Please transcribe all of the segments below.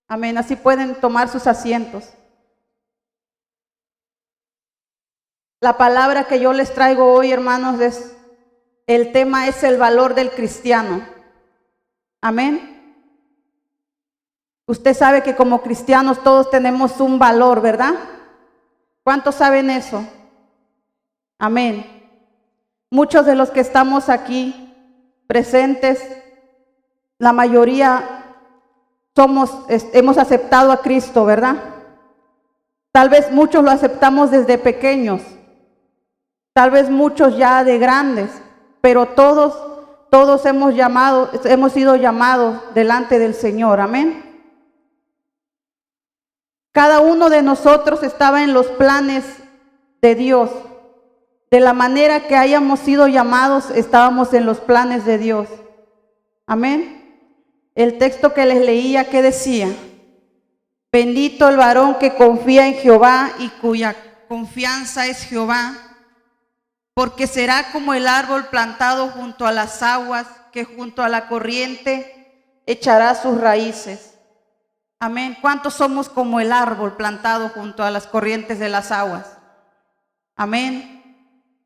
Amén. Así pueden tomar sus asientos. La palabra que yo les traigo hoy, hermanos, el tema es el valor del cristiano. Amén. Usted sabe que como cristianos todos tenemos un valor, ¿verdad? ¿Cuántos saben eso? Amén. Muchos de los que estamos aquí presentes, la mayoría hemos aceptado a Cristo, ¿verdad? Tal vez muchos lo aceptamos desde pequeños, tal vez muchos ya de grandes, pero todos hemos sido llamados delante del Señor. Amén. Cada uno de nosotros estaba en los planes de Dios. De la manera que hayamos sido llamados, estábamos en los planes de Dios. Amén. El texto que les leía, ¿qué decía? Bendito el varón que confía en Jehová y cuya confianza es Jehová, porque será como el árbol plantado junto a las aguas, que junto a la corriente echará sus raíces. Amén. ¿Cuántos somos como el árbol plantado junto a las corrientes de las aguas? Amén.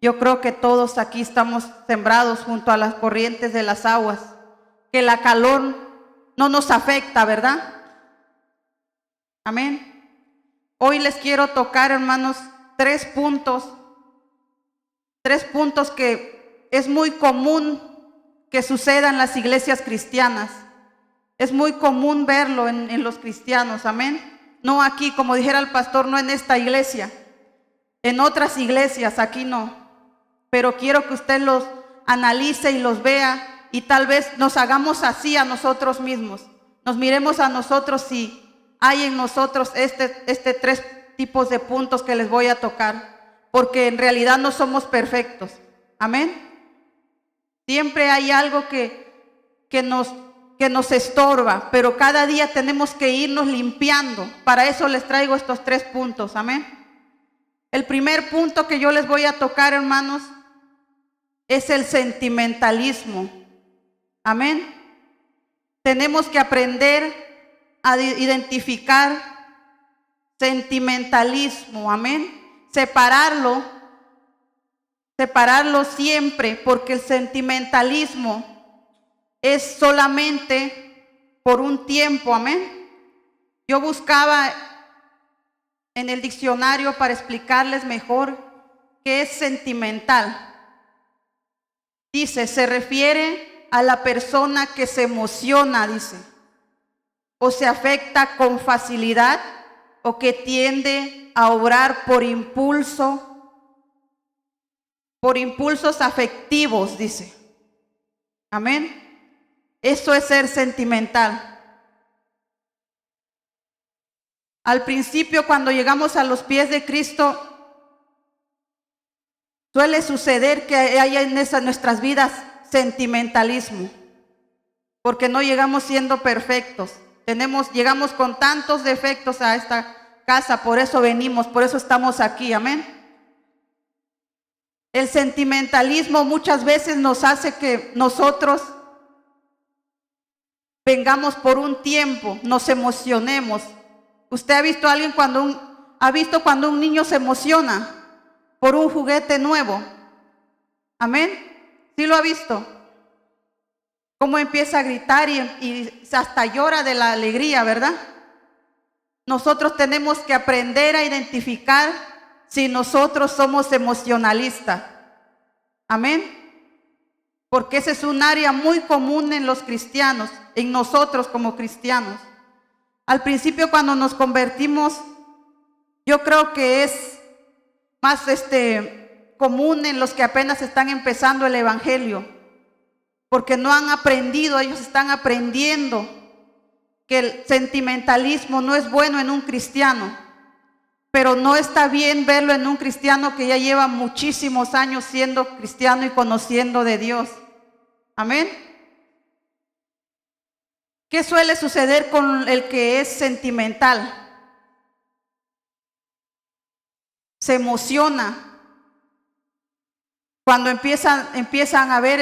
Yo creo que todos aquí estamos sembrados junto a las corrientes de las aguas, que la calor no nos afecta, ¿verdad? Amén. Hoy les quiero tocar, hermanos, tres puntos que es muy común que suceda en las iglesias cristianas. Es muy común verlo en los cristianos, amén. No aquí, como dijera el pastor, no en esta iglesia. En otras iglesias, aquí no. Pero quiero que usted los analice y los vea y tal vez nos hagamos así a nosotros mismos. Nos miremos a nosotros si hay en nosotros tres tipos de puntos que les voy a tocar. Porque en realidad no somos perfectos. Amén. Siempre hay algo que nos estorba, pero cada día tenemos que irnos limpiando. Para eso les traigo estos tres puntos, amén. El primer punto que yo les voy a tocar, hermanos, es el sentimentalismo, amén. Tenemos que aprender a identificar sentimentalismo, amén. Separarlo siempre, porque el sentimentalismo es solamente por un tiempo, amén. Yo buscaba en el diccionario para explicarles mejor qué es sentimental. Dice, se refiere a la persona que se emociona, dice, o se afecta con facilidad, o que tiende a obrar por impulsos afectivos, dice. Amén. Eso es ser sentimental. Al principio, cuando llegamos a los pies de Cristo, suele suceder que haya en nuestras vidas sentimentalismo, porque no llegamos siendo perfectos. Llegamos con tantos defectos a esta casa, por eso venimos, por eso estamos aquí, amén. El sentimentalismo muchas veces nos hace que nosotros vengamos por un tiempo, nos emocionemos. ¿Usted ha visto a alguien cuando un niño se emociona por un juguete nuevo? Amén. ¿Sí lo ha visto? Cómo empieza a gritar y hasta llora de la alegría, ¿verdad? Nosotros tenemos que aprender a identificar si nosotros somos emocionalistas. Amén. Porque ese es un área muy común en los cristianos, en nosotros como cristianos. Al principio, cuando nos convertimos, yo creo que es más común en los que apenas están empezando el evangelio, porque no han aprendido, ellos están aprendiendo que el sentimentalismo no es bueno en un cristiano, pero no está bien verlo en un cristiano que ya lleva muchísimos años siendo cristiano y conociendo de Dios. Amén. ¿Qué suele suceder con el que es sentimental? Se emociona. Cuando empiezan a ver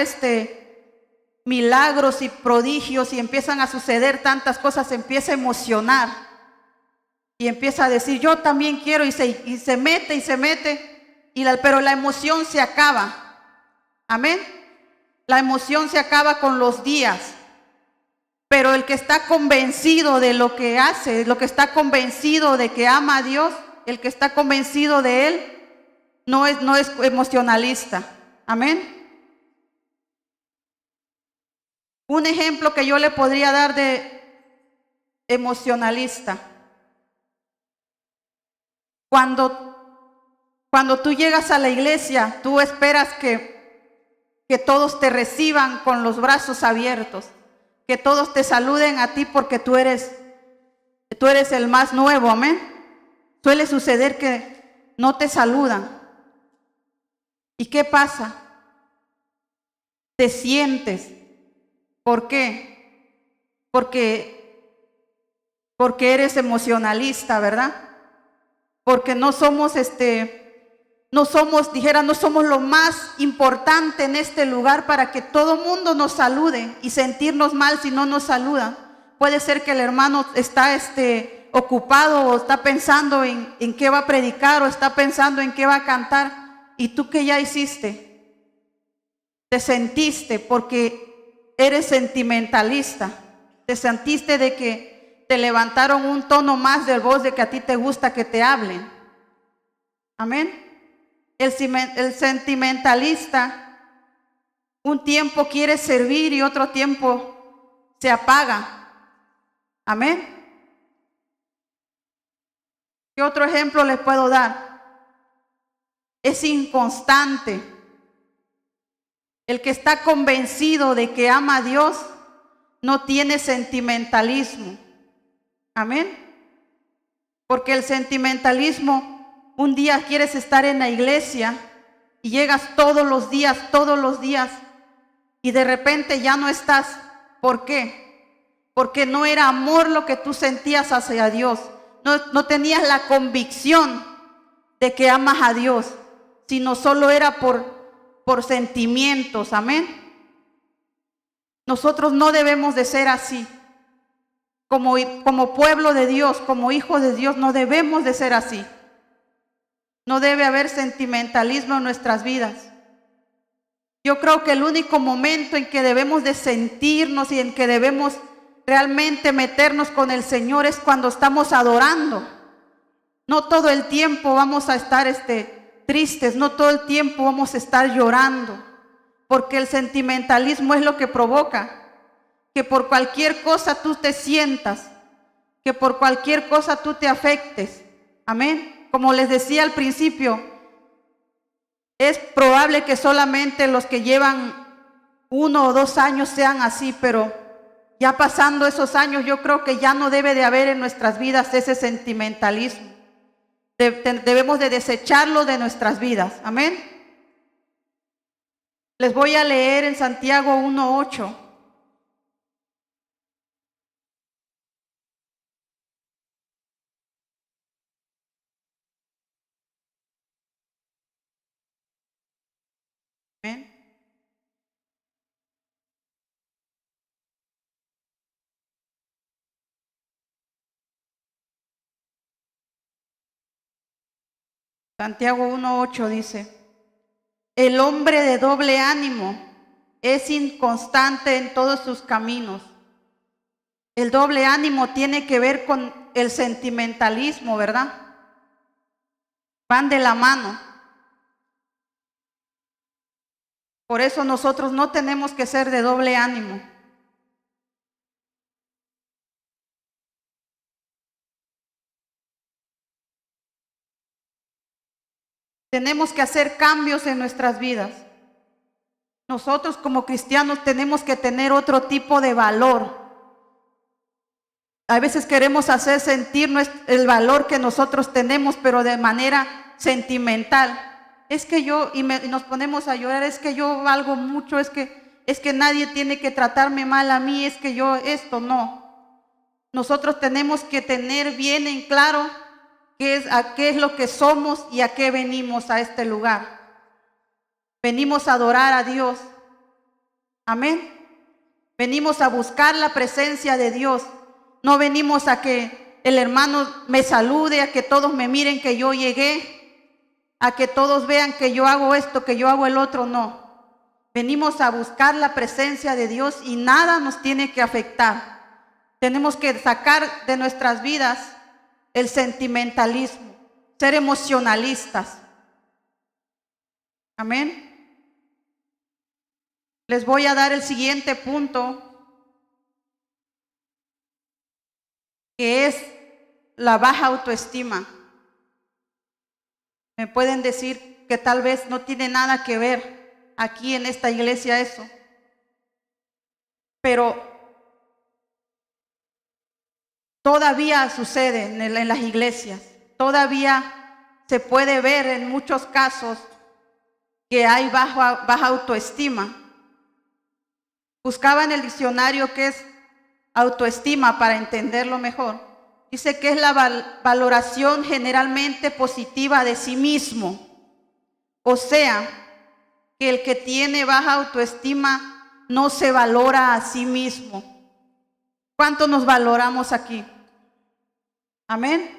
milagros y prodigios y empiezan a suceder tantas cosas, se empieza a emocionar y empieza a decir, yo también quiero, y se mete, pero la emoción se acaba. Amén. La emoción se acaba con los días. Pero el que está convencido de lo que hace, lo que está convencido de que ama a Dios, el que está convencido de Él, no es emocionalista. Amén. Un ejemplo que yo le podría dar de emocionalista. Cuando tú llegas a la iglesia, tú esperas que todos te reciban con los brazos abiertos, que todos te saluden a ti porque tú eres el más nuevo, amén. Suele suceder que no te saludan. ¿Y qué pasa? Te sientes. ¿Por qué? Porque eres emocionalista, ¿verdad? Porque no somos no somos lo más importante en este lugar para que todo mundo nos salude y sentirnos mal si no nos saludan. Puede ser que el hermano está ocupado o está pensando en qué va a predicar o está pensando en qué va a cantar. ¿Y tú qué ya hiciste? Te sentiste porque eres sentimentalista. Te sentiste de que te levantaron un tono más de voz de que a ti te gusta que te hablen. Amén. El sentimentalista un tiempo quiere servir y otro tiempo se apaga. Amén. ¿Qué otro ejemplo les puedo dar? Es inconstante. El que está convencido de que ama a Dios no tiene sentimentalismo. Amén. Porque el sentimentalismo, un día quieres estar en la iglesia y llegas todos los días, y de repente ya no estás. ¿Por qué? Porque no era amor lo que tú sentías hacia Dios. No tenías la convicción de que amas a Dios, sino solo era por sentimientos. Amén. Nosotros no debemos de ser así. Como pueblo de Dios, como hijos de Dios, no debemos de ser así. No debe haber sentimentalismo en nuestras vidas. Yo creo que el único momento en que debemos de sentirnos y en que debemos realmente meternos con el Señor es cuando estamos adorando. No todo el tiempo vamos a estar tristes, no todo el tiempo vamos a estar llorando, porque el sentimentalismo es lo que provoca que por cualquier cosa tú te sientas, que por cualquier cosa tú te afectes. Amén. Como les decía al principio, es probable que solamente los que llevan 1 o 2 años sean así, pero ya pasando esos años, yo creo que ya no debe de haber en nuestras vidas ese sentimentalismo. Debemos de desecharlo de nuestras vidas. Amén. Les voy a leer en Santiago 1:8. Amén. Santiago 1:8 dice: el hombre de doble ánimo es inconstante en todos sus caminos. El doble ánimo tiene que ver con el sentimentalismo, ¿verdad? Van de la mano. Por eso nosotros no tenemos que ser de doble ánimo. Tenemos que hacer cambios en nuestras vidas. Nosotros como cristianos tenemos que tener otro tipo de valor. A veces queremos hacer sentir el valor que nosotros tenemos, pero de manera sentimental. Es que y nos ponemos a llorar, es que yo valgo mucho, es que nadie tiene que tratarme mal a mí, es que yo esto no. Nosotros tenemos que tener bien en claro qué es lo que somos y a qué venimos a este lugar. Venimos a adorar a Dios. Amén. Venimos a buscar la presencia de Dios. No venimos a que el hermano me salude, a que todos me miren que yo llegué, a que todos vean que yo hago esto, que yo hago el otro. No. Venimos a buscar la presencia de Dios y nada nos tiene que afectar. Tenemos que sacar de nuestras vidas el sentimentalismo, ser emocionalistas. Amén. Les voy a dar el siguiente punto, que es la baja autoestima. Me pueden decir que tal vez no tiene nada que ver aquí en esta iglesia eso, pero todavía sucede en las iglesias, todavía se puede ver en muchos casos que hay baja autoestima. Buscaba en el diccionario qué es autoestima para entenderlo mejor. Dice que es la valoración generalmente positiva de sí mismo. O sea, que el que tiene baja autoestima no se valora a sí mismo. ¿Cuánto nos valoramos aquí? Amén.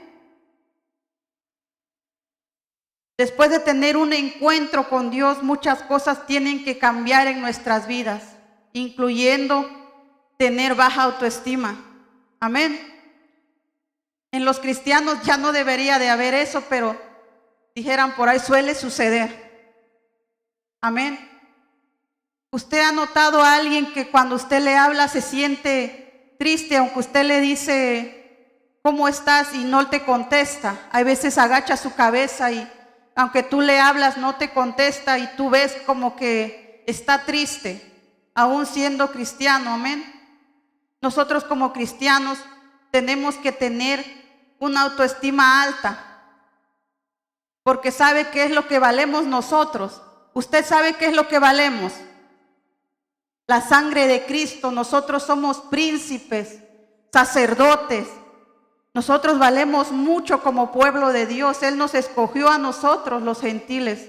Después de tener un encuentro con Dios, muchas cosas tienen que cambiar en nuestras vidas, incluyendo tener baja autoestima. Amén. En los cristianos ya no debería de haber eso, pero dijeran por ahí suele suceder. Amén. ¿Usted ha notado a alguien que cuando usted le habla se siente triste, aunque usted le dice ¿cómo estás? Y no te contesta? Hay veces agacha su cabeza y aunque tú le hablas no te contesta y tú ves como que está triste, aún siendo cristiano. Amén. Nosotros como cristianos tenemos que tener una autoestima alta, porque sabe qué es lo que valemos nosotros. Usted sabe qué es lo que valemos. La sangre de Cristo. Nosotros somos príncipes, sacerdotes. Nosotros valemos mucho como pueblo de Dios. Él nos escogió a nosotros, los gentiles,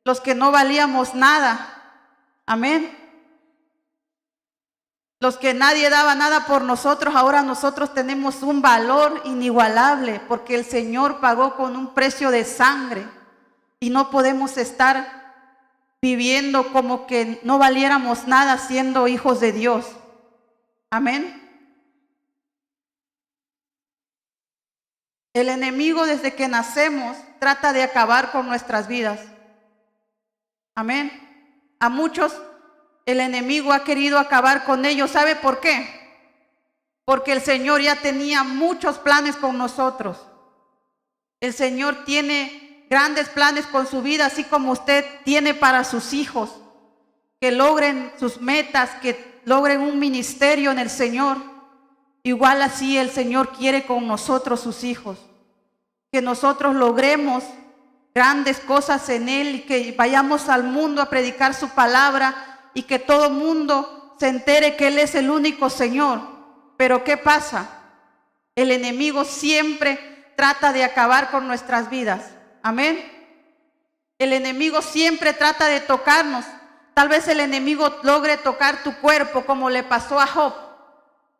los que no valíamos nada. Amén. Los que nadie daba nada por nosotros, ahora nosotros tenemos un valor inigualable porque el Señor pagó con un precio de sangre y no podemos estar viviendo como que no valiéramos nada siendo hijos de Dios. Amén. El enemigo desde que nacemos trata de acabar con nuestras vidas. Amén. A muchos el enemigo ha querido acabar con ellos. ¿Sabe por qué? Porque el Señor ya tenía muchos planes con nosotros. El Señor tiene grandes planes con su vida, así como usted tiene para sus hijos, que logren sus metas, que logren un ministerio en el Señor. Igual así el Señor quiere con nosotros, sus hijos, que nosotros logremos grandes cosas en Él y que vayamos al mundo a predicar su palabra y que todo mundo se entere que Él es el único Señor. Pero ¿qué pasa? El enemigo siempre trata de acabar con nuestras vidas. Amén. El enemigo siempre trata de tocarnos. Tal vez el enemigo logre tocar tu cuerpo como le pasó a Job.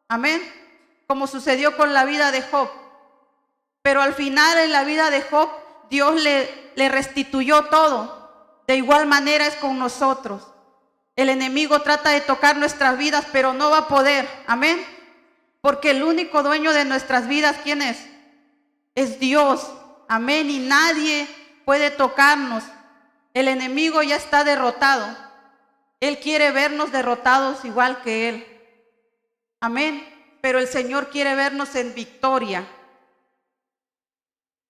Amén. Como sucedió con la vida de Job. Pero al final en la vida de Job, Dios le restituyó todo. De igual manera es con nosotros. El enemigo trata de tocar nuestras vidas, pero no va a poder. Amén. Porque el único dueño de nuestras vidas, ¿quién es? Es Dios. Amén. Y nadie puede tocarnos. El enemigo ya está derrotado. Él quiere vernos derrotados igual que Él. Amén. Pero el Señor quiere vernos en victoria.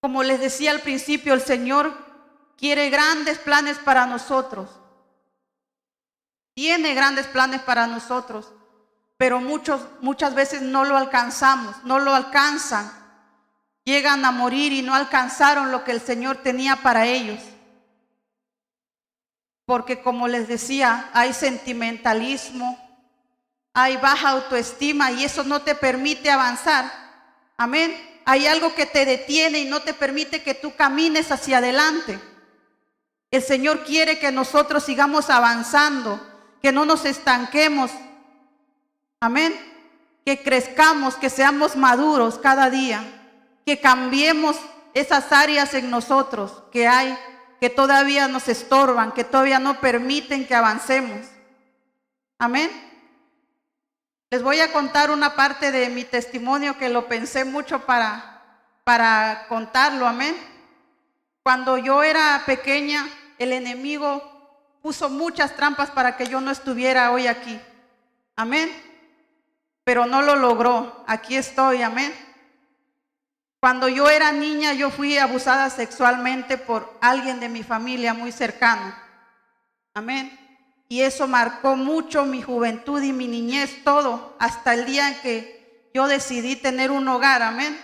Como les decía al principio, el Señor quiere grandes planes para nosotros. Tiene grandes planes para nosotros, pero muchas veces no lo alcanzamos, no lo alcanzan. Llegan a morir y no alcanzaron lo que el Señor tenía para ellos. Porque como les decía, hay sentimentalismo, hay baja autoestima y eso no te permite avanzar. Amén. Hay algo que te detiene y no te permite que tú camines hacia adelante. El Señor quiere que nosotros sigamos avanzando, que no nos estanquemos, Amén. Que crezcamos, que seamos maduros cada día, que cambiemos esas áreas en nosotros que hay, que todavía nos estorban, que todavía no permiten que avancemos. Amén. Les voy a contar una parte de mi testimonio que lo pensé mucho para contarlo. Amén. Cuando yo era pequeña, el enemigo puso muchas trampas para que yo no estuviera hoy aquí. Amén. Pero no lo logró. Aquí estoy. Amén. Cuando yo era niña, yo fui abusada sexualmente por alguien de mi familia muy cercano. Amén. Y eso marcó mucho mi juventud y mi niñez, todo, hasta el día en que yo decidí tener un hogar. Amén.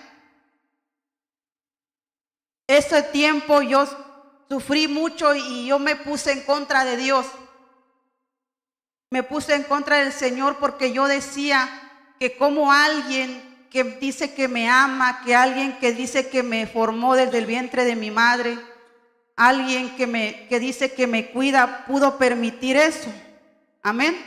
Ese tiempo yo sufrí mucho y yo me puse en contra de Dios. Me puse en contra del Señor porque yo decía que como alguien que dice que me ama, que alguien que dice que me formó desde el vientre de mi madre, alguien que dice que me cuida, pudo permitir eso. Amén.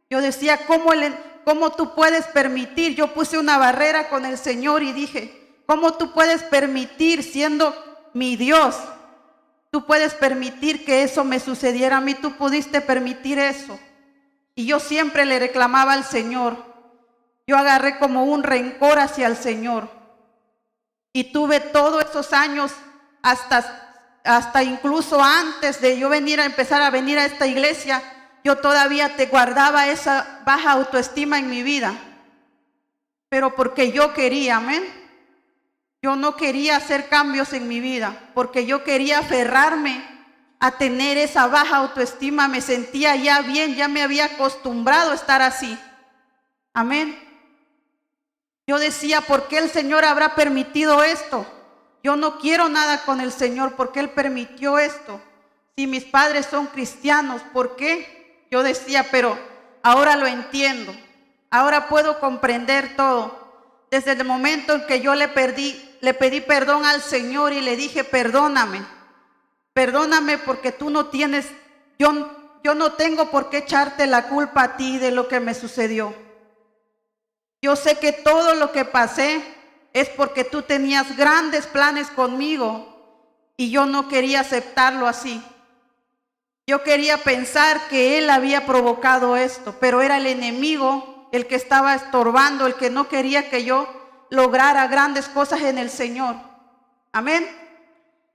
Yo decía, ¿cómo tú puedes permitir? Yo puse una barrera con el Señor y dije, ¿cómo tú puedes permitir, siendo mi Dios? Tú puedes permitir que eso me sucediera a mí, tú pudiste permitir eso. Y yo siempre le reclamaba al Señor. Yo agarré como un rencor hacia el Señor. Y tuve todos esos años, hasta incluso antes de yo empezar a venir a esta iglesia, yo todavía te guardaba esa baja autoestima en mi vida. Pero porque yo quería, amén. Yo no quería hacer cambios en mi vida, porque yo quería aferrarme a tener esa baja autoestima. Me sentía ya bien, ya me había acostumbrado a estar así. Amén. Yo decía, ¿por qué el Señor habrá permitido esto? Yo no quiero nada con el Señor, ¿por qué Él permitió esto? Si mis padres son cristianos, ¿por qué? Yo decía, pero ahora lo entiendo. Ahora puedo comprender todo. Desde el momento en que yo le pedí perdón al Señor y le dije, perdóname. Perdóname porque tú no tienes, yo no tengo por qué echarte la culpa a ti de lo que me sucedió. Yo sé que todo lo que pasé es porque tú tenías grandes planes conmigo y yo no quería aceptarlo así. Yo quería pensar que Él había provocado esto, pero era el enemigo el que estaba estorbando, el que no quería que yo lograra grandes cosas en el Señor. Amén.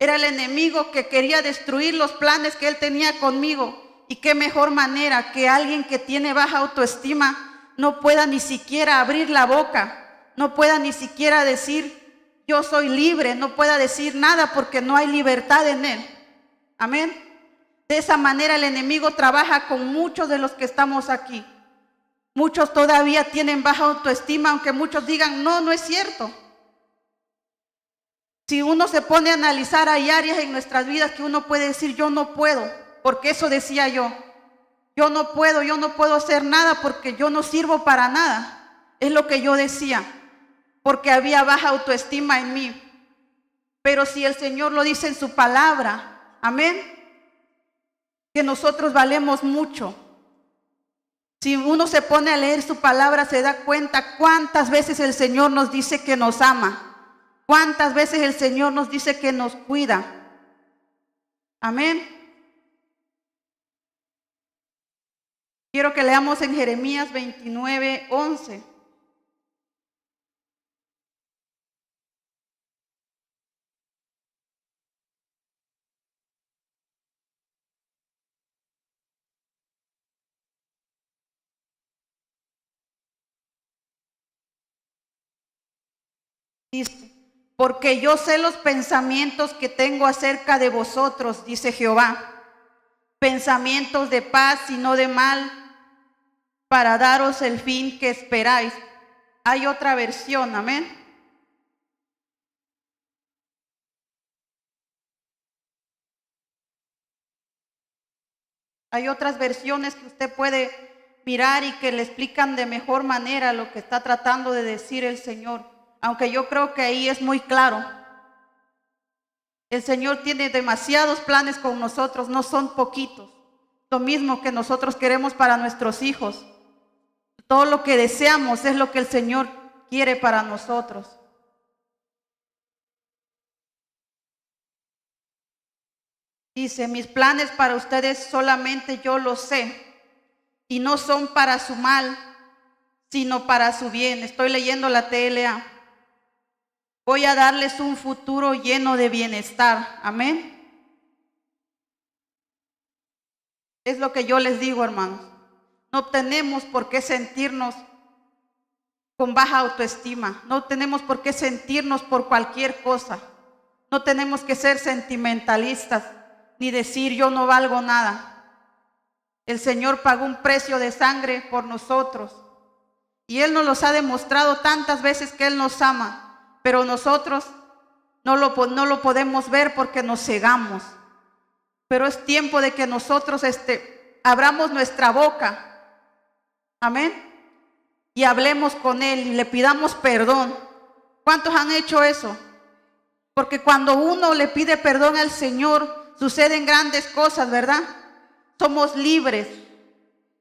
Era el enemigo que quería destruir los planes que Él tenía conmigo. Y qué mejor manera que alguien que tiene baja autoestima no pueda ni siquiera abrir la boca, no pueda ni siquiera decir yo soy libre, no pueda decir nada porque no hay libertad en él. Amén. De esa manera el enemigo trabaja con muchos de los que estamos aquí. Muchos todavía tienen baja autoestima, aunque muchos digan no, no es cierto. Si uno se pone a analizar, hay áreas en nuestras vidas que uno puede decir yo no puedo, porque eso decía yo. Yo no puedo hacer nada porque yo no sirvo para nada. Es lo que yo decía, porque había baja autoestima en mí. Pero si el Señor lo dice en su palabra, amén, que nosotros valemos mucho. Si uno se pone a leer su palabra, se da cuenta cuántas veces el Señor nos dice que nos ama, cuántas veces el Señor nos dice que nos cuida. Amén. Quiero que leamos en Jeremías 29:11. Dice, porque yo sé los pensamientos que tengo acerca de vosotros, dice Jehová, pensamientos de paz y no de mal, para daros el fin que esperáis. Hay otra versión, amén. Hay otras versiones que usted puede mirar y que le explican de mejor manera lo que está tratando de decir el Señor. Aunque yo creo que ahí es muy claro. El Señor tiene demasiados planes con nosotros, no son poquitos. Lo mismo que nosotros queremos para nuestros hijos. Todo lo que deseamos es lo que el Señor quiere para nosotros. Dice, mis planes para ustedes solamente yo los sé, y no son para su mal, sino para su bien. Estoy leyendo la TLA. Voy a darles un futuro lleno de bienestar. Amén. Es lo que yo les digo, hermanos. No tenemos por qué sentirnos con baja autoestima. No tenemos por qué sentirnos por cualquier cosa. No tenemos que ser sentimentalistas ni decir yo no valgo nada. El Señor pagó un precio de sangre por nosotros. Y Él nos los ha demostrado tantas veces que Él nos ama. Pero nosotros no lo podemos ver porque nos cegamos. Pero es tiempo de que nosotros abramos nuestra boca. Amén. Y hablemos con Él y le pidamos perdón. ¿Cuántos han hecho eso? Porque cuando uno le pide perdón al Señor, suceden grandes cosas, ¿verdad? Somos libres.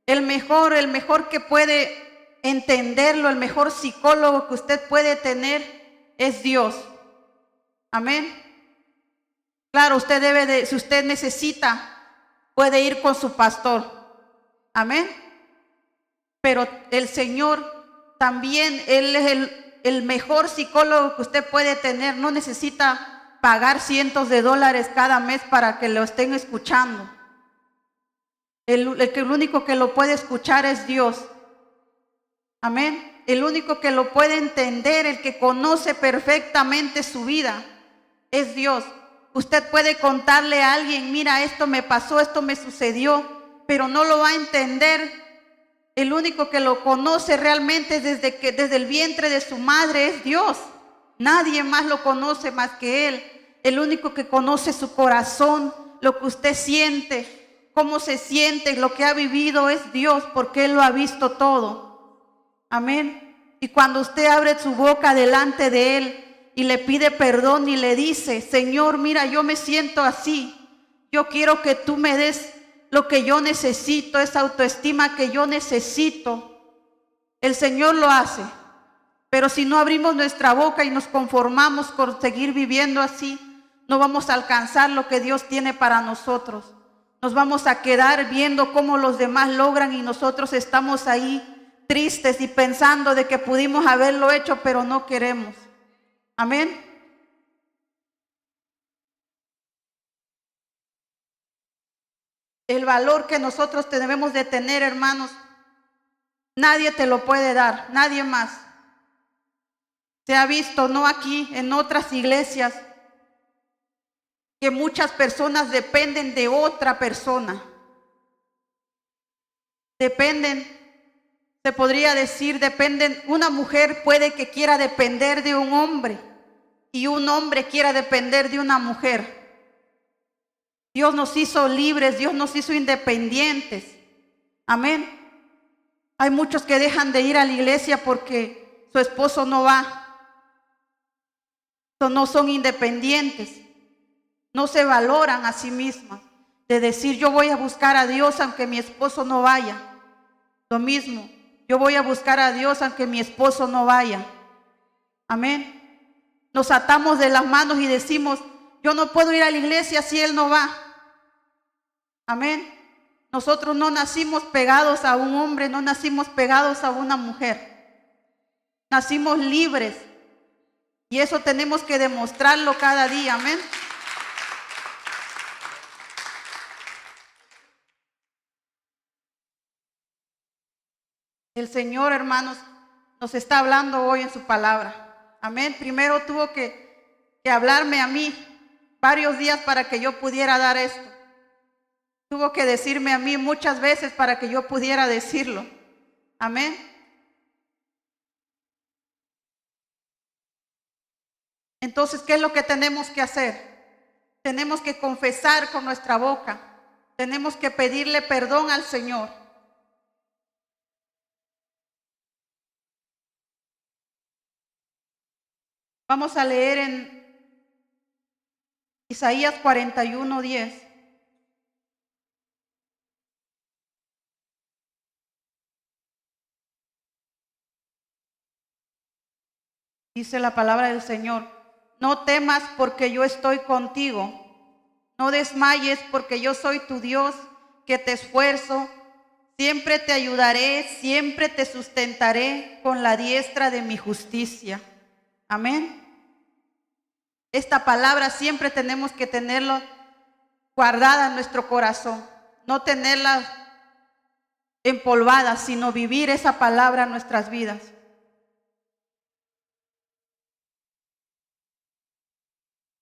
El mejor que puede entenderlo, el mejor psicólogo que usted puede tener es Dios. Amén. Claro, si usted necesita, puede ir con su pastor. Amén. Pero el Señor también, Él es el mejor psicólogo que usted puede tener. No necesita pagar cientos de dólares cada mes para que lo estén escuchando. El único que lo puede escuchar es Dios. Amén. El único que lo puede entender, el que conoce perfectamente su vida, es Dios. Usted puede contarle a alguien, mira, esto me pasó, esto me sucedió, pero no lo va a entender. El único que lo conoce realmente desde el vientre de su madre es Dios. Nadie más lo conoce más que Él. El único que conoce su corazón, lo que usted siente, cómo se siente, lo que ha vivido es Dios, porque Él lo ha visto todo. Amén. Y cuando usted abre su boca delante de Él y le pide perdón y le dice, Señor, mira, yo me siento así. Yo quiero que tú me des lo que yo necesito, esa autoestima que yo necesito. El Señor lo hace. Pero si no abrimos nuestra boca y nos conformamos con seguir viviendo así, no vamos a alcanzar lo que Dios tiene para nosotros. Nos vamos a quedar viendo cómo los demás logran y nosotros estamos ahí tristes y pensando de que pudimos haberlo hecho, pero no queremos. Amén. El valor que nosotros debemos de tener, hermanos, nadie te lo puede dar, nadie más. Se ha visto, no aquí, en otras iglesias, que muchas personas dependen de otra persona. Dependen, se podría decir, dependen. Una mujer puede que quiera depender de un hombre y un hombre quiera depender de una mujer. Dios nos hizo libres, Dios nos hizo independientes. Amén. Hay muchos que dejan de ir a la iglesia porque su esposo no va. No son independientes. No se valoran a sí mismas. De decir, yo voy a buscar a Dios aunque mi esposo no vaya. Lo mismo, yo voy a buscar a Dios aunque mi esposo no vaya. Amén. Nos atamos de las manos y decimos, yo no puedo ir a la iglesia si Él no va. Amén. Nosotros no nacimos pegados a un hombre, no nacimos pegados a una mujer. Nacimos libres. Y eso tenemos que demostrarlo cada día. Amén. El Señor, hermanos, nos está hablando hoy en su palabra. Amén. Primero tuvo que hablarme a mí varios días para que yo pudiera dar esto. Tuvo que decirme a mí muchas veces para que yo pudiera decirlo. Amén. Entonces, ¿qué es lo que tenemos que hacer? Tenemos que confesar con nuestra boca. Tenemos que pedirle perdón al Señor. Vamos a leer en Isaías 41:10. Dice la palabra del Señor: no temas porque yo estoy contigo. No desmayes porque yo soy tu Dios, que te esfuerzo. Siempre te ayudaré, siempre te sustentaré con la diestra de mi justicia. Amén. Esta palabra siempre tenemos que tenerla guardada en nuestro corazón. No tenerla empolvada, sino vivir esa palabra en nuestras vidas.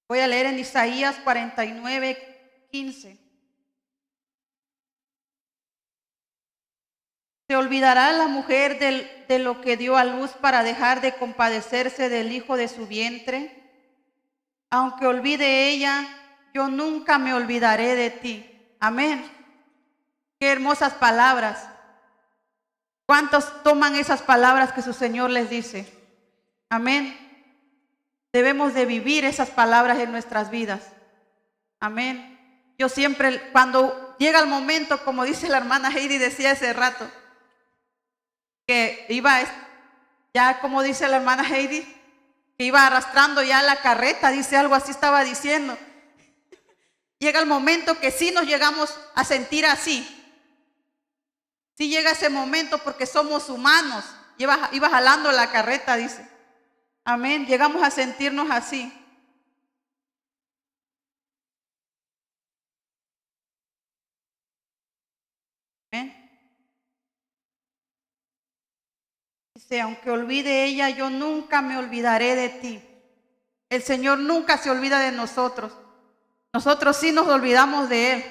Voy a leer en Isaías 49:15. ¿Se olvidará la mujer de lo que dio a luz para dejar de compadecerse del hijo de su vientre? Aunque olvide ella, yo nunca me olvidaré de ti. Amén. Qué hermosas palabras. ¿Cuántos toman esas palabras que su Señor les dice? Amén. Debemos de vivir esas palabras en nuestras vidas. Amén. Yo siempre, cuando llega el momento, como dice la hermana Heidi, decía hace rato, que iba, ya como dice la hermana Heidi, que iba arrastrando ya la carreta, dice algo así, estaba diciendo. Llega el momento que sí nos llegamos a sentir así. Sí llega ese momento porque somos humanos. Iba jalando la carreta, dice. Amén. Llegamos a sentirnos así. Amén. Dice: aunque olvide ella, yo nunca me olvidaré de ti. El Señor nunca se olvida de nosotros. Nosotros sí nos olvidamos de Él,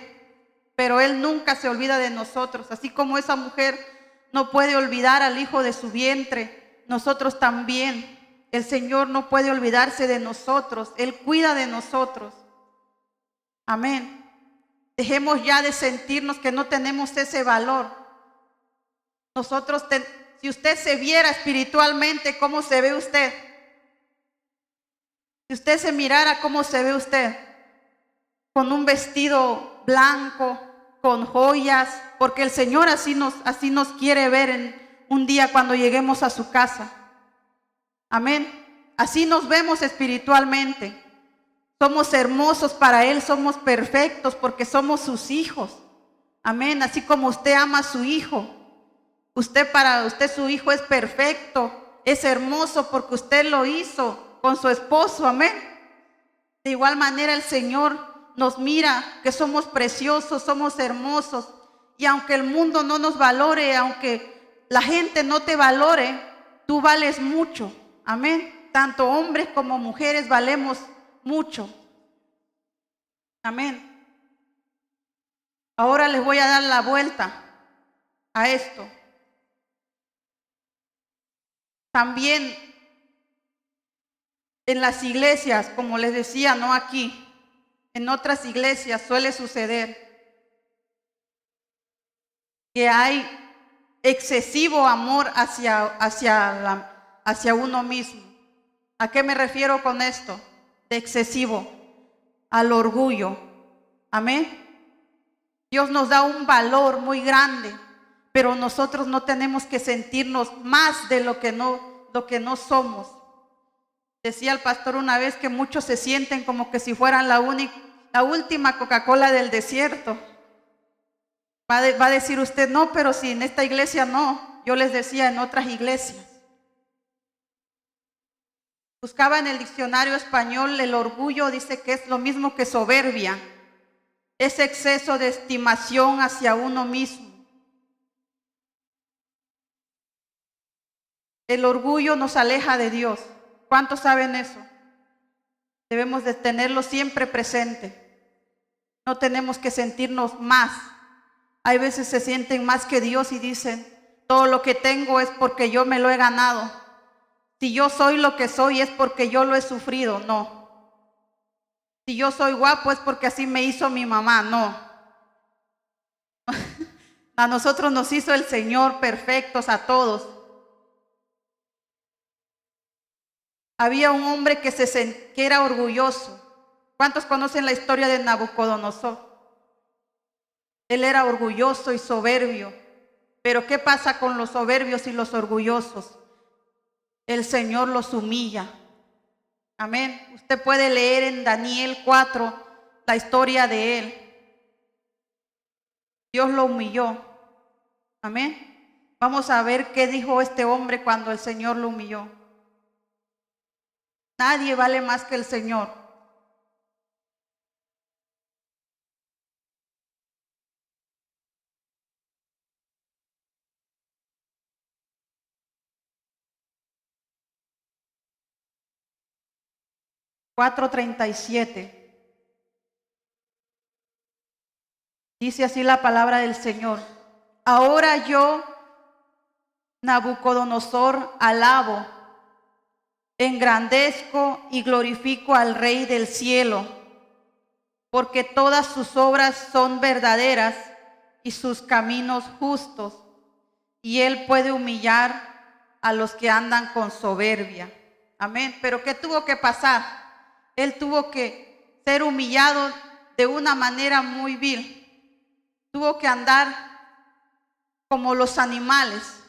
pero Él nunca se olvida de nosotros. Así como esa mujer no puede olvidar al hijo de su vientre, nosotros también. El Señor no puede olvidarse de nosotros. Él cuida de nosotros. Amén. Dejemos ya de sentirnos que no tenemos ese valor. Si usted se viera espiritualmente, ¿cómo se ve usted? Si usted se mirara, ¿cómo se ve usted? Con un vestido blanco, con joyas, porque el Señor así nos quiere ver en un día cuando lleguemos a su casa. Amén. Así nos vemos espiritualmente. Somos hermosos para Él, somos perfectos porque somos sus hijos. Amén. Así como usted ama a su hijo. Para usted su hijo es perfecto, es hermoso porque usted lo hizo con su esposo. Amén. De igual manera el Señor nos mira que somos preciosos, somos hermosos. Y aunque el mundo no nos valore, aunque la gente no te valore, tú vales mucho. Amén. Tanto hombres como mujeres valemos mucho. Amén. Ahora les voy a dar la vuelta a esto. También en las iglesias, como les decía, no aquí, en otras iglesias suele suceder que hay excesivo amor hacia uno mismo. ¿A qué me refiero con esto? De excesivo, al orgullo. Amén. Dios nos da un valor muy grande, pero nosotros no tenemos que sentirnos más de lo que no somos. Decía el pastor una vez que muchos se sienten como que si fueran la última Coca-Cola del desierto. Va a decir usted: no, pero si en esta iglesia no. Yo les decía, en otras iglesias. Buscaba en el diccionario español, el orgullo dice que es lo mismo que soberbia. Es exceso de estimación hacia uno mismo. El orgullo nos aleja de Dios. ¿Cuántos saben eso? Debemos de tenerlo siempre presente. No tenemos que sentirnos más. Hay veces se sienten más que Dios y dicen: todo lo que tengo es porque yo me lo he ganado. Si yo soy lo que soy es porque yo lo he sufrido. No. Si yo soy guapo es porque así me hizo mi mamá. No. A nosotros nos hizo el Señor perfectos a todos. Había un hombre que era orgulloso. ¿Cuántos conocen la historia de Nabucodonosor? Él era orgulloso y soberbio. Pero ¿qué pasa con los soberbios y los orgullosos? el Señor los humilla. Amén. Usted puede leer en Daniel 4 la historia de él. Dios lo humilló. Amén. Vamos a ver qué dijo este hombre cuando el Señor lo humilló. Nadie vale más que el Señor. (4:37) Dice así la palabra del Señor. Ahora yo, Nabucodonosor, alabo, engrandezco y glorifico al Rey del cielo, porque todas sus obras son verdaderas y sus caminos justos, y él puede humillar a los que andan con soberbia. Amén. Pero ¿qué tuvo que pasar? Él tuvo que ser humillado de una manera muy vil. Tuvo que andar como los animales.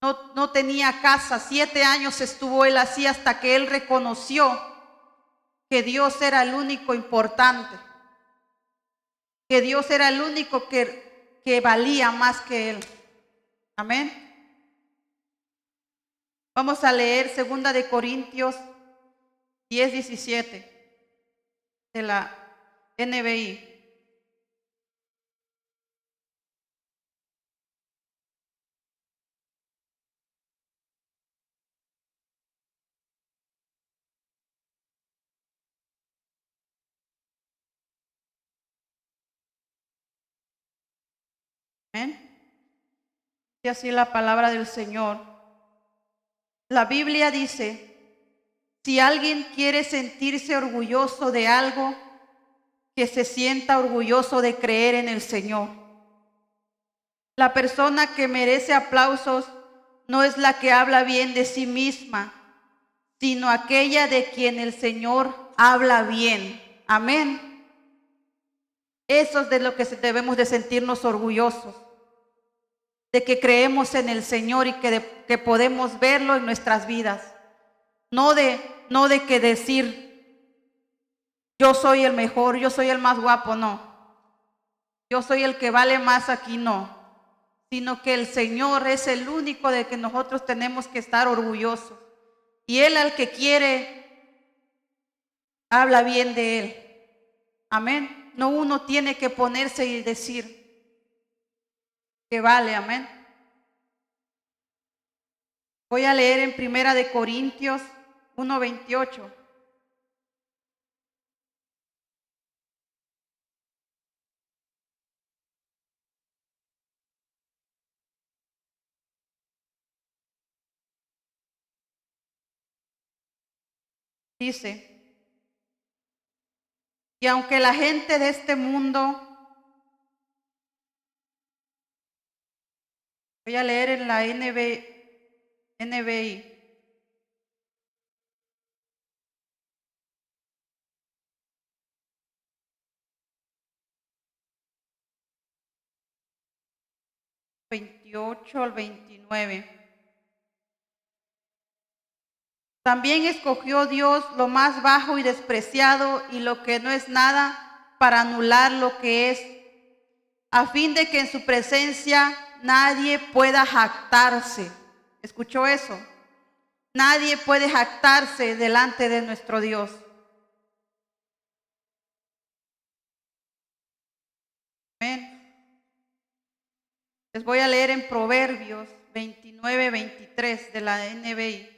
No tenía casa. 7 años estuvo él así hasta que él reconoció que Dios era el único importante, que Dios era el único que valía más que él. Amén. Vamos a leer 2 Corintios 10:17 de la NBI. Amén. Y así la palabra del Señor. La Biblia dice: si alguien quiere sentirse orgulloso de algo, que se sienta orgulloso de creer en el Señor. La persona que merece aplausos no es la que habla bien de sí misma, sino aquella de quien el Señor habla bien. Amén. Eso es de lo que debemos de sentirnos orgullosos, de que creemos en el Señor y que podemos verlo en nuestras vidas. No de que decir, yo soy el mejor, yo soy el más guapo, no. Yo soy el que vale más aquí, no. Sino que el Señor es el único de que nosotros tenemos que estar orgullosos. Y Él al que quiere, habla bien de Él. Amén. No uno tiene que ponerse y decir que vale, amén. Voy a leer en 1 Corintios 1:28. Dice: y aunque la gente de este mundo, voy a leer en la NBI. (28 al 29). También escogió Dios lo más bajo y despreciado y lo que no es nada para anular lo que es, a fin de que en su presencia nadie pueda jactarse. ¿Escuchó eso? Nadie puede jactarse delante de nuestro Dios. Amén. Les voy a leer en Proverbios 29:23 de la NBI.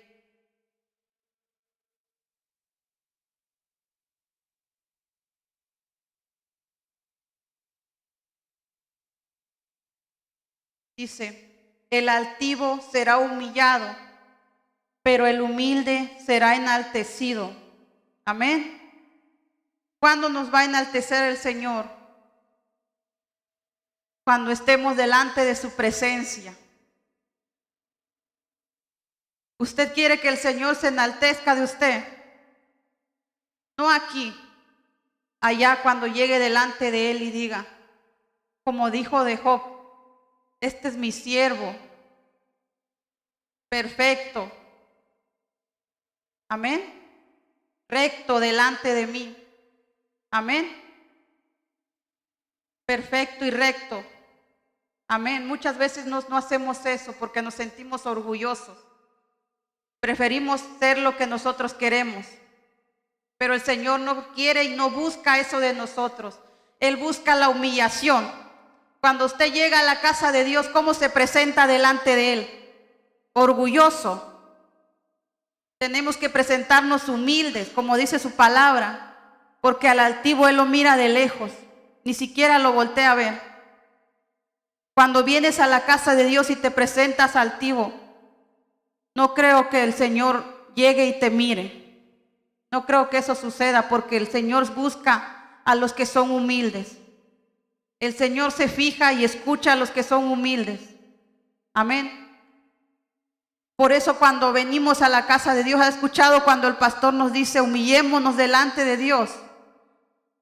Dice: el altivo será humillado, pero el humilde será enaltecido. Amén. ¿Cuándo nos va a enaltecer el Señor? Cuando estemos delante de su presencia. ¿Usted quiere que el Señor se enaltezca de usted? No aquí, allá cuando llegue delante de Él y diga, como dijo de Job: este es mi siervo, perfecto. Amén. Recto delante de mí. Amén. Perfecto y recto. Amén. Muchas veces no hacemos eso porque nos sentimos orgullosos. Preferimos ser lo que nosotros queremos. Pero el Señor no quiere y no busca eso de nosotros. Él busca la humillación. Cuando usted llega a la casa de Dios, ¿cómo se presenta delante de Él? Orgulloso. Tenemos que presentarnos humildes, como dice su palabra, porque al altivo Él lo mira de lejos, ni siquiera lo voltea a ver. Cuando vienes a la casa de Dios y te presentas altivo, no creo que el Señor llegue y te mire. No creo que eso suceda, porque el Señor busca a los que son humildes. El Señor se fija y escucha a los que son humildes. Amén. Por eso cuando venimos a la casa de Dios, ¿ha escuchado cuando el pastor nos dice humillémonos delante de Dios?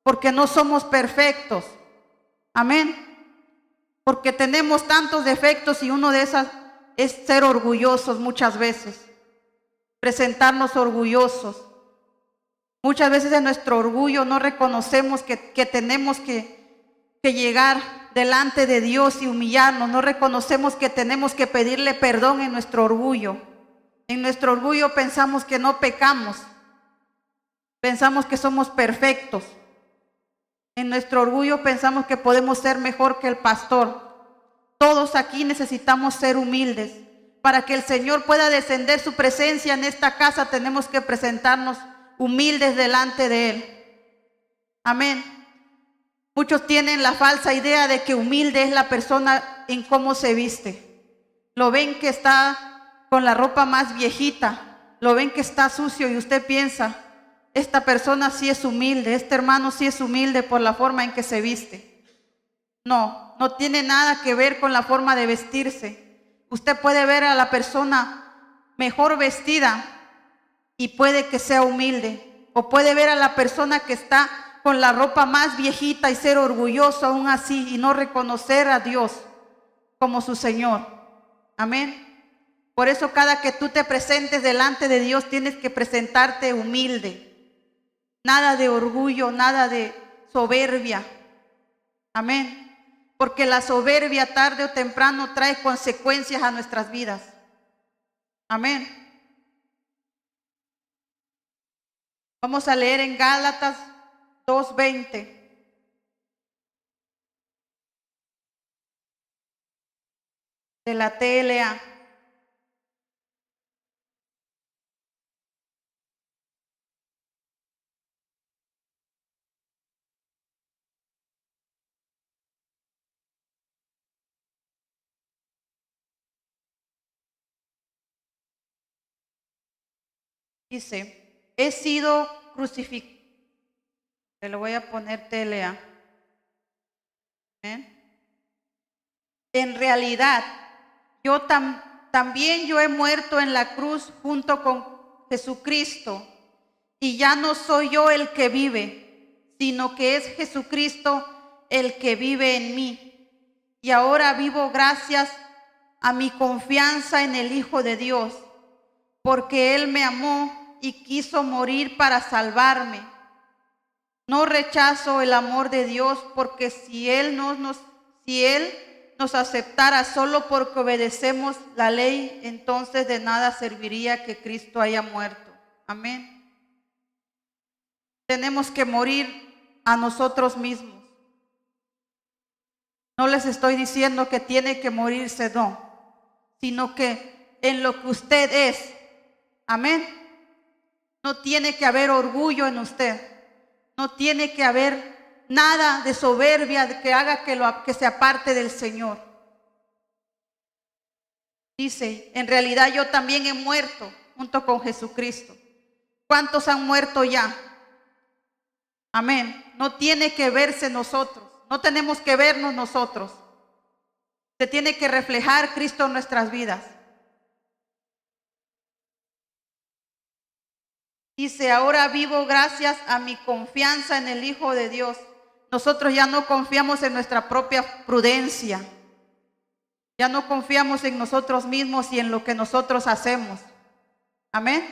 Porque no somos perfectos. Amén. Porque tenemos tantos defectos y uno de esas es ser orgullosos muchas veces. Presentarnos orgullosos. Muchas veces en nuestro orgullo no reconocemos que tenemos que llegar delante de Dios y humillarnos. No reconocemos que tenemos que pedirle perdón en nuestro orgullo. En nuestro orgullo pensamos que no pecamos. Pensamos que somos perfectos. En nuestro orgullo pensamos que podemos ser mejor que el pastor. Todos aquí necesitamos ser humildes. Para que el Señor pueda descender su presencia en esta casa, tenemos que presentarnos humildes delante de Él. Amén. Muchos tienen la falsa idea de que humilde es la persona en cómo se viste. Lo ven que está con la ropa más viejita, lo ven que está sucio y usted piensa, esta persona sí es humilde, este hermano sí es humilde por la forma en que se viste. No, no tiene nada que ver con la forma de vestirse. Usted puede ver a la persona mejor vestida y puede que sea humilde, o puede ver a la persona que está con la ropa más viejita y ser orgulloso aún así y no reconocer a Dios como su Señor. Amén. Por eso cada que tú te presentes delante de Dios tienes que presentarte humilde. Nada de orgullo, nada de soberbia. Amén. Porque la soberbia tarde o temprano trae consecuencias a nuestras vidas. Amén. Vamos a leer en Gálatas 2:20. De la TLA. Dice, he sido crucificado. Le lo voy a poner TLA. ¿Eh? En realidad, también yo he muerto en la cruz junto con Jesucristo. Y ya no soy yo el que vive, sino que es Jesucristo el que vive en mí. Y ahora vivo gracias a mi confianza en el Hijo de Dios, porque Él me amó y quiso morir para salvarme. No rechazo el amor de Dios, porque si Él nos aceptara solo porque obedecemos la ley, entonces de nada serviría que Cristo haya muerto. Amén. Tenemos que morir a nosotros mismos. No les estoy diciendo que tiene que morirse, no, sino que en lo que usted es, amén, no tiene que haber orgullo en usted, no tiene que haber nada de soberbia que haga que se aparte del Señor. Dice, en realidad yo también he muerto junto con Jesucristo. ¿Cuántos han muerto ya? Amén. No tiene que verse nosotros. No tenemos que vernos nosotros. Se tiene que reflejar Cristo en nuestras vidas. Dice, ahora vivo gracias a mi confianza en el Hijo de Dios. Nosotros ya no confiamos en nuestra propia prudencia. Ya no confiamos en nosotros mismos y en lo que nosotros hacemos. Amén.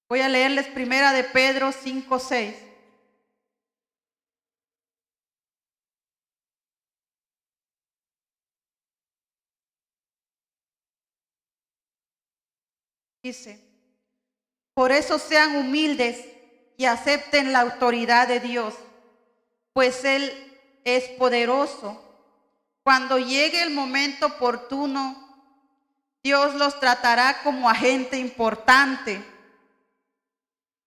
Voy a leerles primera de Pedro 5:6. Dice: por eso sean humildes y acepten la autoridad de Dios, pues Él es poderoso. Cuando llegue el momento oportuno, Dios los tratará como a gente importante.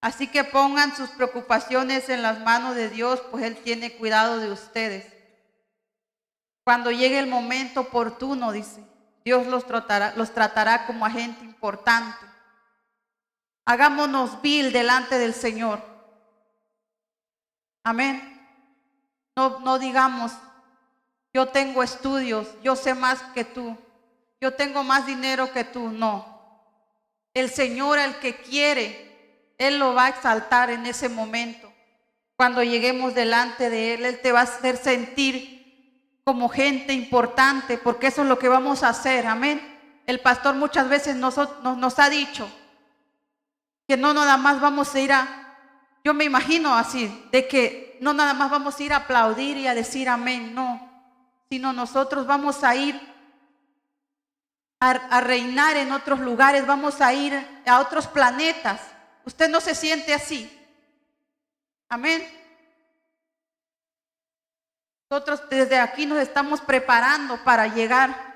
Así que pongan sus preocupaciones en las manos de Dios, pues Él tiene cuidado de ustedes. Cuando llegue el momento oportuno, dice, Dios los tratará como a gente importante. Hagámonos vil delante del Señor. Amén. No digamos, yo tengo estudios, yo sé más que tú, yo tengo más dinero que tú. No. El Señor, el que quiere, Él lo va a exaltar en ese momento. Cuando lleguemos delante de Él, Él te va a hacer sentir como gente importante, porque eso es lo que vamos a hacer. Amén. El pastor muchas veces nos ha dicho que no nada más vamos a ir yo me imagino así, de que no nada más vamos a ir a aplaudir y a decir amén, no, sino nosotros vamos a ir a reinar en otros lugares, vamos a ir a otros planetas. ¿Usted no se siente así? Amén. Nosotros desde aquí nos estamos preparando para llegar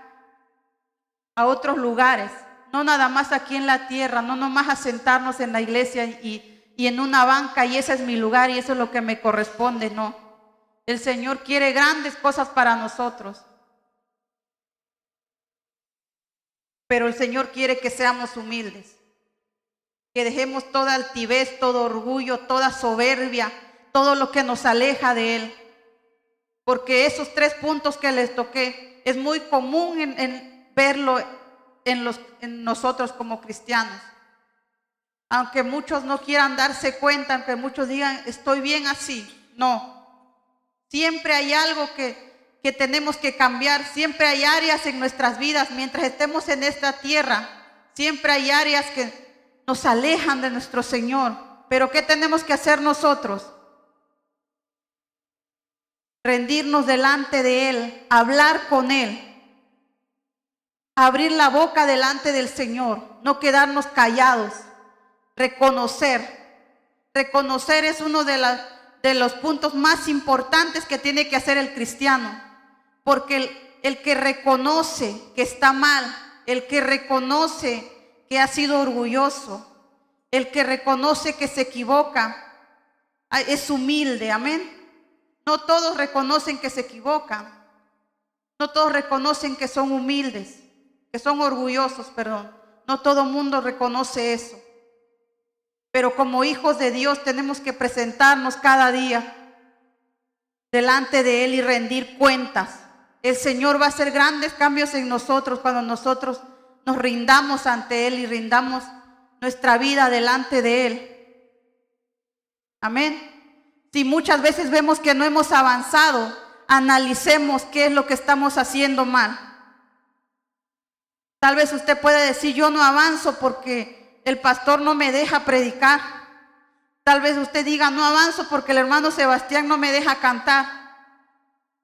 a otros lugares, no nada más aquí en la tierra, no nomás a sentarnos en la iglesia y en una banca y ese es mi lugar y eso es lo que me corresponde. No, el Señor quiere grandes cosas para nosotros, pero el Señor quiere que seamos humildes, que dejemos toda altivez, todo orgullo, toda soberbia, todo lo que nos aleja de Él, porque esos 3 puntos que les toqué es muy común en verlo en nosotros como cristianos. Aunque muchos no quieran darse cuenta, aunque muchos digan, estoy bien así. No, siempre hay algo que tenemos que cambiar. Siempre hay áreas en nuestras vidas, mientras estemos en esta tierra, siempre hay áreas que nos alejan de nuestro Señor. Pero ¿qué tenemos que hacer nosotros? Rendirnos delante de Él, hablar con Él, abrir la boca delante del Señor, no quedarnos callados. Reconocer es uno de los puntos más importantes que tiene que hacer el cristiano, porque el que reconoce que está mal, el que reconoce que ha sido orgulloso, el que reconoce que se equivoca, es humilde. Amén. No todos reconocen que se equivocan, no todos reconocen que son humildes, que son orgullosos, perdón. No todo mundo reconoce eso. Pero como hijos de Dios tenemos que presentarnos cada día delante de Él y rendir cuentas. El Señor va a hacer grandes cambios en nosotros cuando nosotros nos rindamos ante Él y rindamos nuestra vida delante de Él. Amén. Si muchas veces vemos que no hemos avanzado, analicemos qué es lo que estamos haciendo mal. Tal vez usted pueda decir, yo no avanzo porque el pastor no me deja predicar. Tal vez usted diga, no avanzo porque el hermano Sebastián no me deja cantar.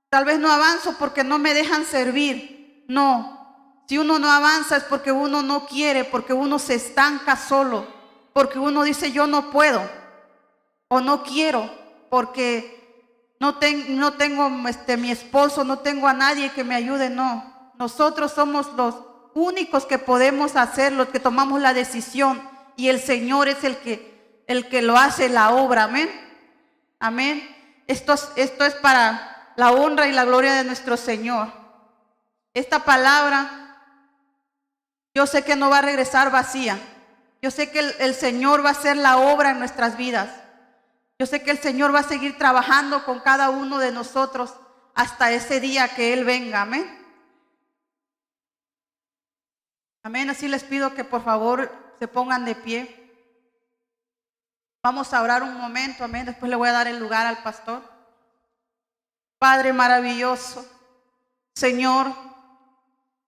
Tal vez no avanzo porque no me dejan servir. No, si uno no avanza es porque uno no quiere, porque uno se estanca solo, porque uno dice yo no puedo o no quiero, porque no tengo mi esposo, no tengo a nadie que me ayude. No, nosotros somos los únicos que podemos hacer, los que tomamos la decisión, y el Señor es el que lo hace la obra. Amén. Amén. Esto es para la honra y la gloria de nuestro Señor. Esta palabra yo sé que no va a regresar vacía. Yo sé que el Señor va a hacer la obra en nuestras vidas. Yo sé que el Señor va a seguir trabajando con cada uno de nosotros hasta ese día que Él venga. Amén. Amén. Así les pido que por favor se pongan de pie. Vamos a orar un momento. Amén. Después le voy a dar el lugar al pastor. Padre maravilloso, Señor,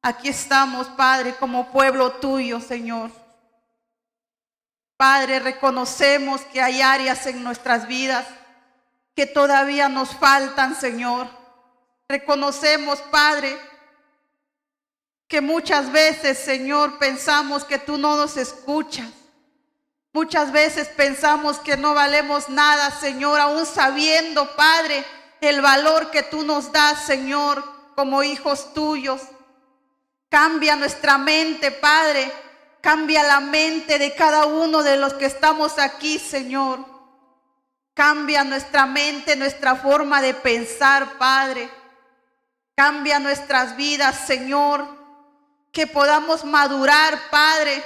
aquí estamos, Padre, como pueblo tuyo, Señor. Padre, reconocemos que hay áreas en nuestras vidas que todavía nos faltan, Señor. Reconocemos, Padre, que muchas veces, Señor, pensamos que tú no nos escuchas. Muchas veces pensamos que no valemos nada, Señor, aún sabiendo, Padre, el valor que tú nos das, Señor, como hijos tuyos. Cambia nuestra mente, Padre. Cambia la mente de cada uno de los que estamos aquí, Señor. Cambia nuestra mente, nuestra forma de pensar, Padre. Cambia nuestras vidas, Señor. Que podamos madurar, Padre.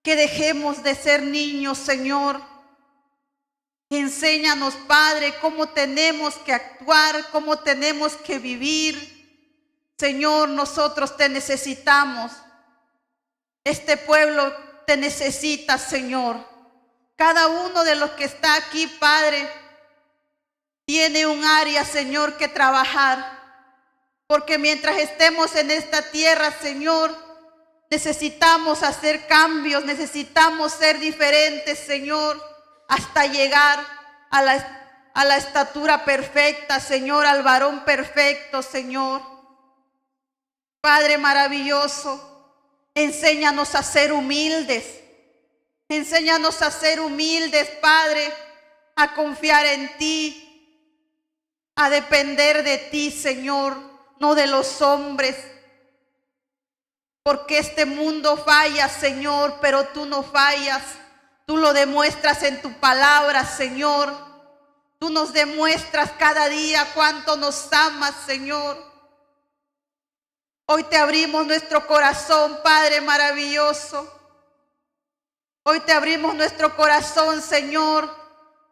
Que dejemos de ser niños, Señor. Enséñanos, Padre, cómo tenemos que actuar, cómo tenemos que vivir. Señor, nosotros te necesitamos. Este pueblo te necesita, Señor. Cada uno de los que está aquí, Padre, tiene un área, Señor, que trabajar. Porque mientras estemos en esta tierra, Señor, necesitamos hacer cambios, necesitamos ser diferentes, Señor, hasta llegar a la estatura perfecta, Señor, al varón perfecto, Señor. Padre maravilloso, enséñanos a ser humildes. Enséñanos a ser humildes, Padre, a confiar en ti, a depender de ti, Señor, no de los hombres. Porque este mundo falla, Señor, pero tú no fallas. Tú lo demuestras en tu palabra, Señor. Tú nos demuestras cada día cuánto nos amas, Señor. Hoy te abrimos nuestro corazón, Padre maravilloso. Hoy te abrimos nuestro corazón, Señor.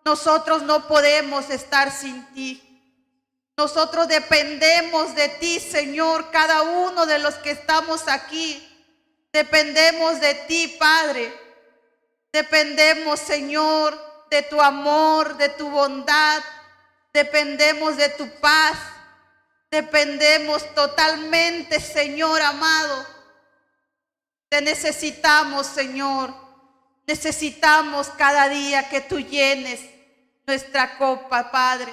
Nosotros no podemos estar sin ti. Nosotros dependemos de ti, Señor, cada uno de los que estamos aquí. Dependemos de ti, Padre. Dependemos, Señor, de tu amor, de tu bondad. Dependemos de tu paz. Dependemos totalmente, Señor amado. Te necesitamos, Señor. Necesitamos cada día que tú llenes nuestra copa, Padre.